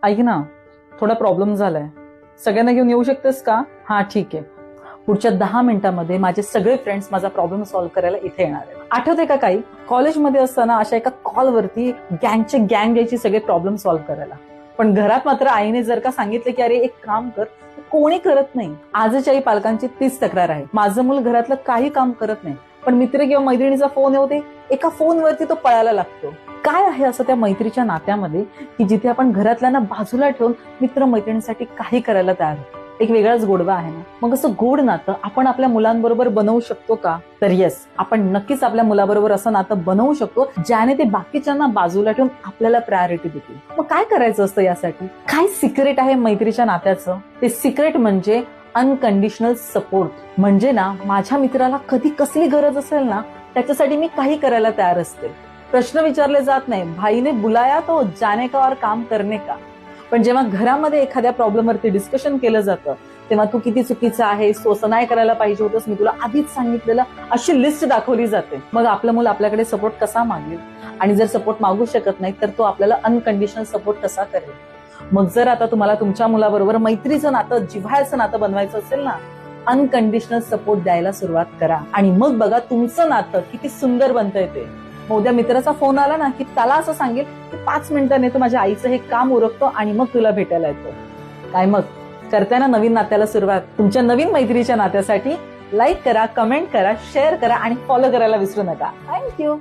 ऐक ना, थोडा प्रॉब्लेम झालाय. सगळ्यांना घेऊन येऊ शकतेस का? हा ठीक आहे. पुढच्या 10 मिनिटांमध्ये माझे सगळे फ्रेंड्स माझा प्रॉब्लेम सॉल्व्ह करायला इथे येणार आहेत. आठवते का काही कॉलेजमध्ये असताना अशा एका कॉलवरती गँगचे गँग यायची सगळे प्रॉब्लेम सॉल्व्ह करायला. पण घरात मात्र आईने जर का सांगितलं की अरे एक काम कर, कोणी करत नाही. आजच्याही पालकांची तीच तक्रार आहे. माझं मूल घरातलं काही काम करत नाही, पण मित्र किंवा मैत्रिणीचा फोन येते, एका फोनवरती तो पळायला लागतो. काय आहे असं त्या मैत्रीच्या नात्यामध्ये की जिथे आपण घरातल्यांना बाजूला ठेवून मित्र मैत्रिणींसाठी काही करायला तयार होतो? एक वेगळाच गोडवा आहे ना. मग असं गोड नातं आपण आपल्या मुलांबरोबर बनवू शकतो का? तर येस, आपण नक्कीच आपल्या मुलाबरोबर असं नातं बनवू शकतो ज्याने ते बाकीच्यांना बाजूला ठेवून आपल्याला प्रायोरिटी देतील. मग काय करायचं असतं यासाठी? काय सिक्रेट आहे मैत्रीच्या नात्याचं? ते सिक्रेट म्हणजे अनकंडिशनल सपोर्ट. म्हणजे ना, माझ्या मित्राला कधी कसली गरज असेल ना, त्याच्यासाठी मी काही करायला तयार असते. प्रश्न विचारले जात नाही, भाईने बुलाया तो जाने का और काम करने का. पण जेव्हा घरामध्ये एखाद्या प्रॉब्लेमवरती डिस्कशन केलं जातं तेव्हा तू किती चुकीचं आहे, असं नाही करायला पाहिजे होतंस, मी तुला आधीच सांगितलेलं, अशी लिस्ट दाखवली जाते. मग आपलं मुलं आपल्याकडे सपोर्ट कसा मागेल? आणि जर सपोर्ट मागू शकत नाही तर तो आपल्याला अनकंडिशनल सपोर्ट कसा करेल? मग जर आता तुम्हाला तुमच्या मुलाबरोबर मैत्रीचं नातं, जिव्हाळ्याचं नातं बनवायचं असेल ना, अनकंडिशनल सपोर्ट द्यायला सुरुवात करा आणि मग बघा तुमचं नातं किती सुंदर बनतंय ते. मग उद्या मित्राचा फोन आला ना की त्याला असं सांगेल की 5 मिनिटांनी येतो, माझ्या आईचं हे काम उरकतो आणि मग तुला भेटायला येतो. काय मग, करताय ना नवीन नात्याला सुरुवात? तुमच्या नवीन मैत्रीच्या नात्यासाठी लाईक करा, कमेंट करा, शेअर करा आणि फॉलो करायला विसरू नका. थँक्यू.